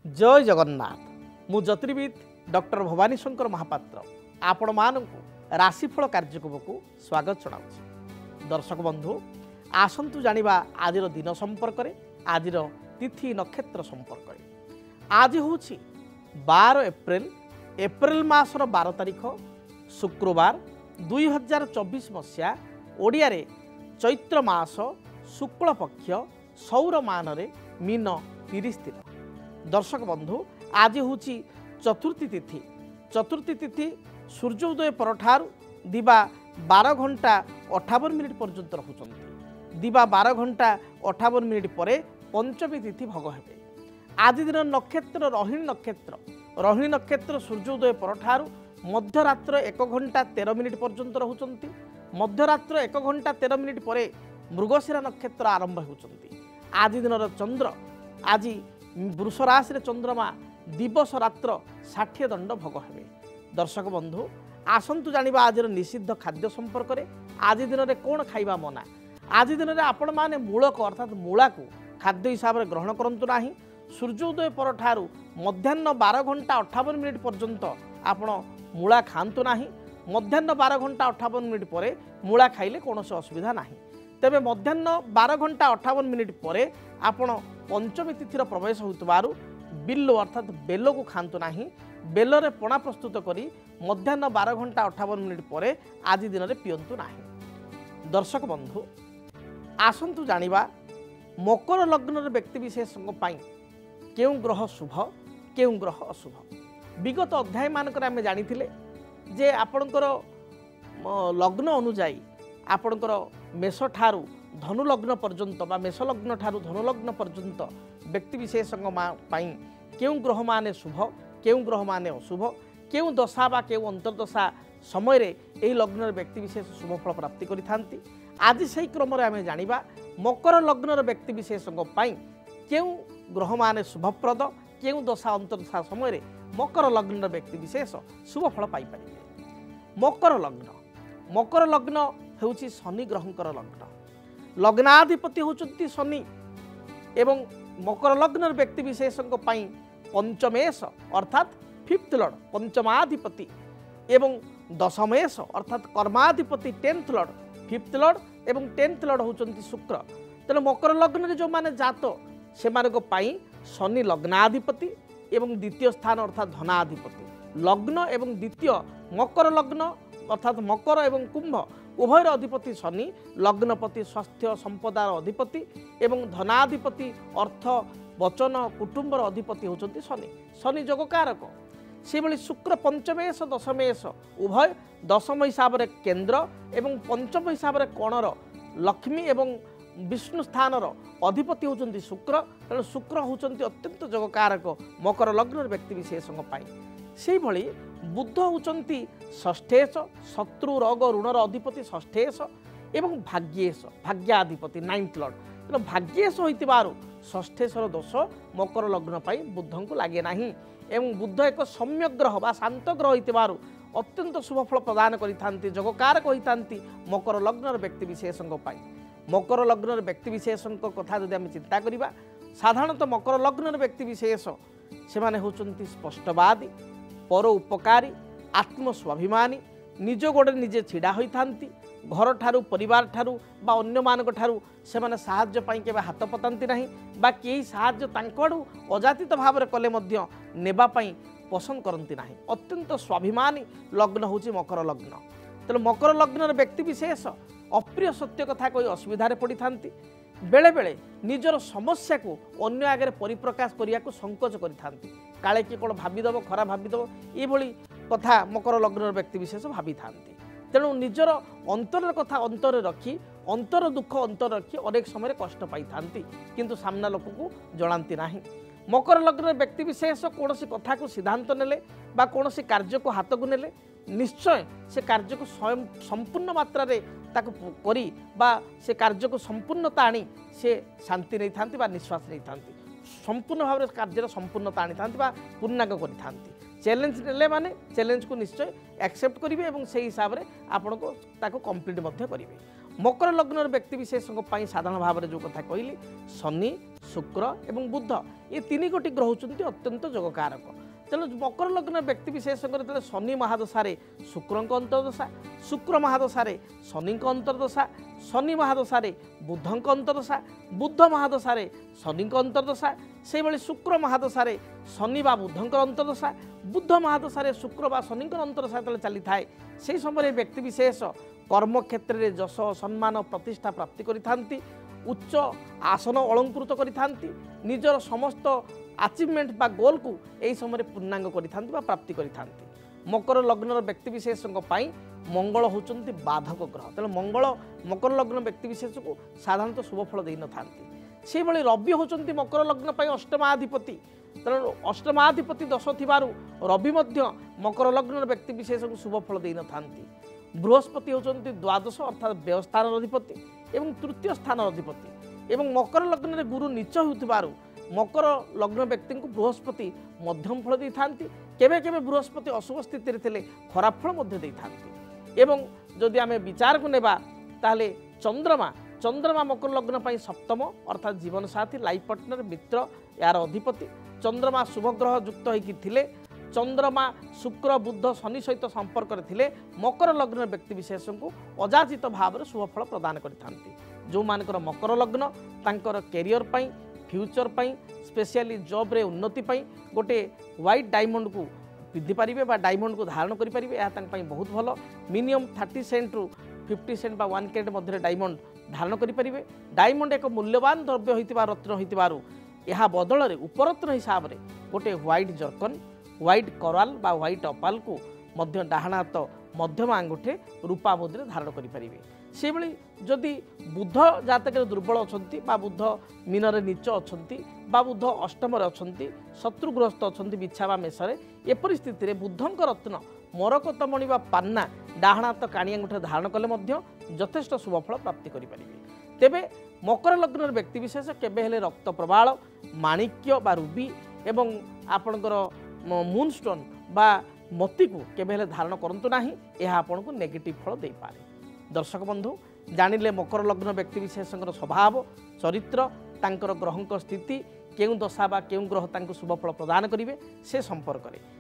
जय जगन्नाथ मु ज्योतिर्विद डॉक्टर भवानी शंकर महापात्र आपण मानकु राशिफल कार्यक्रम को स्वागत जनाऊँ। दर्शक बंधु आसंतु जानिबा आजिर दिन संपर्क में आजिर तिथि नक्षत्र संपर्क में। आज होछि 12 एप्रिल मासर 12 तारिख शुक्रवार 2024 मसीहा ओडिया रे चैत्र मास शुक्ल पक्ष सौर मान मीन 30 दिन। दर्शक बंधु आज होछि चतुर्थी तिथि सूर्योदय परठार दिवा 12 घंटा 58 मिनिट पर्यंत रहुचंती। दिवा 12 घंटा 58 मिनिट पर पंचमी तिथि भोग हेबे। आज दिन नक्षत्र रोहिणी नक्षत्र सूर्योदय परठार मध्यरात्र 1 घंटा 13 मिनिट पर्यंत रहुचंती। मध्यरात्र 1 घंटा 13 मिनिट पर मृगशिरा नक्षत्र आरंभ होउचंती। आज दिन चंद्र आज वृष राशि रे चंद्रमा दिवस रात्र 60 दंड भोग हेबे। दर्शक बंधु आसंतु जानिबा आज निषिद्ध खाद्य संपर्क में। आज दिन में कौन खाइबा मना। आज दिन में आपण माने मूलक अर्थात मूला को खाद्य हिसाब से ग्रहण करंतु नाही। सूर्योदय परठारु मध्याह्न 12 घंटा 58 मिनिट पर्यंत आपण मूला खांतु नाही। मध्याह्न 12 घंटा 58 मिनिट पर मूला खाइले कौन असुविधा नाही। तेबे मध्याह्न 12 घंटा 58 मिनिट पर आपण पंचमी तिथिर प्रवेश होतबारु बिल्लो अर्थात बेलो को खांतु नाही। बेलरे पणा प्रस्तुत करी मध्याह्न 12 घंटा 58 मिनिट पर आज दिन में पियंतु नाही। दर्शक बंधु आसंतु जानिबा मकर लग्न व्यक्ति विशेष केउं ग्रह शुभ केउं ग्रह अशुभ। विगत अध्याय मानकर आमे जानिथिले जे आपणकर लग्न अनुजाई आपणकर मेष ठारू धनु लग्न पर्यंत बा मेष लग्न ठारू धनु लग्न पर्यंत व्यक्ति विशेष केउं ग्रह माने शुभ केउं ग्रह माने अशुभ केउं दशा बा केउं अंतर्दशा समय रे एही लग्न व्यक्ति विशेष शुभ फल प्राप्ति करिथांती। आज सही क्रम रे आमे जानिबा मकर लग्न व्यक्ति विशेष केउं ग्रह माने शुभप्रद केउं दशा अंतर्दशा समय रे मकर लग्न व्यक्ति विशेष शुभ फल पाई परिबे। मकर लग्न हेउछि शनि ग्रहंकर लग्न। लग्नाधिपति होचंती शनि एवं मकर लग्न व्यक्ति विशेष पंचमेश अर्थात 5th लॉर्ड पंचमाधिपति एवं दशमेश अर्थात कर्माधिपति 10th लॉर्ड 5th लॉर्ड एवं 10th लॉर्ड होचंती शुक्र। तेणु मकर लग्न जो माने जात से शनि लग्नाधिपति एवं द्वितीय स्थान अर्थात धनाधिपति। लग्न एवं द्वितीय मकर लग्न अर्थात मकर एवं कुंभ उभयर अधिपति शनि। लग्नपति स्वास्थ्य संपदार अधिपति एवं धनाधिपति अर्थ वचन कुटुंबर अधिपति होचंती शनि। शनि जोगकारक से भली शुक्र पंचमेश दशमेश उभय दशम हिसाब रे केंद्र एवं पंचम हिसाब रे कोणर लक्ष्मी एवं विष्णु स्थानर अधिपति होचंती शुक्र। तेणु शुक्र होचंती अत्यंत जोगकारक मकर लग्न व्यक्ति विशेष से भली बुध होचंती षष्ठेश शत्रु रोग ऋणर अधिपति षष्ठेश एवं भाग्येश भाग्याधिपति 9th लॉर्ड। तेणु भाग्येश होइतिबारु षष्ठेशर दोष मकर लग्न पाई बुध को लागे नाही। एवं बुध एक सम्यक ग्रह बा शांत ग्रह होइतिबारु अत्यंत शुभ फल प्रदान करिथांती जोगकारक होइथांती मकर लग्न व्यक्ति विशेष मकर लग्न व्यक्ति विशेष कथा जदि आम चिंता करिबा साधारणतः मकर लग्न व्यक्ति विशेष से माने होचंती स्पष्टवादी पर उपकारी आत्मस्वाभिमानी निज गोड़े निजे छिड़ा होइथांती। घर ठारू परिवार ठारू बा अन्य मानक ठारू से माने साहाय्य पाई केबे हाथ पतांती नाही बा केही साहाय्य तांकड़ू अजातित भाव रे कले मध्य नेबा पाई पसंद करंती नाही। अत्यंत स्वाभिमानी लग्न होची मकर लग्न। तेणु मकर लग्न व्यक्ति विशेष अप्रिय सत्य कथा कोई असुविधा पड़ी थांती। बेले बेले निजर समस्या को अन्य आगे परिप्रकाश करिया को संकोच करिथांती। काले कि कौन भाविदेव खराब भाविदेव ये कथा मकर लग्न व्यक्ति विशेष भावी थांती। तेणु निजर अंतर कथा अंतर रखी अंतर दुख अंतर रखी अनेक समय कष्ट पाई थांती किंतु सामना लोक को जनाती नाही। मकर लग्न व्यक्ति विशेष कौन कथा को सिद्धांत नेले बा कौन कार्य को हाथ को नेले निश्चय से कार्य को स्वयं संपूर्ण मात्रा रे ताको करी बा से कार्य को संपूर्णता आनी से शांति नहीं थांती बा निश्वास नहीं थांती। संपूर्ण भाव कार्य संपूर्णता आनी थांती बा पूर्णांग करी थांती। चैलेंज नेले माने चैलेंज को निश्चय एक्सेप्ट करिवे एवं से हिसाब रे आपण को ताको कंप्लीट मध्य करिवे। मकर लग्न व्यक्तिशेष साधारण भाव में जो कथा कहली शनि शुक्र और बुध ये तीन गोटी ग्रह होती अत्यंत जोगकारक। तेणु मकर लग्न व्यक्तिशेष शनि महादशा शुक्र अंतर्दशा शुक्र महादशा शनि अंतर्दशा शनि महादशा बुध अंतर्दशा बुध महादशा शनि अंतर्दशा से भाई शुक्र महादशा शनि बा बुध अंतर्दशा बुध महादशा शुक्र बा शनि अंतर्दशा जो चली थाए से समय व्यक्तिशेष कर्म क्षेत्र में जश सम्मान प्रतिष्ठा प्राप्ति करिथांती उच्च आसन अलंकृत करिथांती निजर समस्त अचिवमेंट बा गोल को यही समय पूर्णांग करिथांती बा प्राप्ति करिथांती। मकर लग्न व्यक्तिशेष मंगल होचंती बाधक ग्रह तेणु मंगल मकर लग्न व्यक्तिशेष को साधारणतः शुभ फल दे नथांती। से भली रवि होचंती मकर लग्न पाई अष्टमाधिपति तेणु अष्टमाधिपति दश थिबारु रवि मध्य मकर लग्न व्यक्तिशेष को शुभ फल दे नथांती। बृहस्पति होचंती द्वादश अर्थात व्यय स्थान अधिपति एवं तृतीय स्थान अधिपति एवं मकर लग्न में गुरु नीच होतिबारु मकर लग्न व्यक्ति को बृहस्पति मध्यम फल दे थांती केबे केबे बृहस्पति अशुभ स्थिति रे थिले खराब फल मध्य दे थांती। एवं जदि आमे विचार को नेबा ताले चंद्रमा चंद्रमा मकर लग्न पाई सप्तम अर्थात जीवन साथी लाइफ पार्टनर मित्र यार अधिपति चंद्रमा शुभ ग्रह युक्त होइकि थिले चंद्रमा शुक्र बुध शनि सहित संपर्क थे मकर लग्न व्यक्तिशेष को अजाचित भाव में शुभ फल प्रदान करते। जो मानकर मकर लग्न तांकर कैरियर पाई फ्यूचर पाई स्पेशली जॉब रे उन्नति पाई गोटे व्हाइट डायमंड को पिधि पारिबे बा डायमंड को धारण करि पारिबे या तांक पाई बहुत भलो मिनिमम 30 सेंट रु 50 सेंट बा 1 कैरेट मध्य डायमंड धारण करि पारिबे। डायमंड एक मूल्यवान द्रव्य होइतिबा रत्न होइतिबारु यहा बदल रे उपरत्न हिसाब रे गोटे व्हाइट जर्कन व्हाइट कराल बा व्हाइट अपाल को मध्य डाहाण हाथ मध्यम आंगुठे रूपा मुद्रे धारण करें। से भली जदि बुध जातक दुर्बल अछंती बा बुध मीन रे नीच अछंती बा बुध अष्टम अछंती शत्रुग्रस्त अछंती बिछा बा मेषरे ए परिस्थिति रे बुधंक रत्न मरकतमणि बा पान्ना डाहाण हाथ काणी आंगुठे धारण कले मध्य यथेष्ट शुभफल प्राप्ति करें। तेबे मकर लग्न व्यक्तिशेष केबे हेले रक्त प्रवाल माणिक्य बा रुबी एवं आपणकर मूनस्टोन बा मोती को केबे हेले धारण करंतु नाही यह आपन को नेगेटिव फल दे पारे। दर्शक बंधु जानिले मकर लग्न व्यक्तिशेष स्वभाव चरित्र तांकर ग्रहंक स्थिति केउं दशा बा केउं ग्रह तांको शुभ फल प्रदान करिवे से संपर्क रे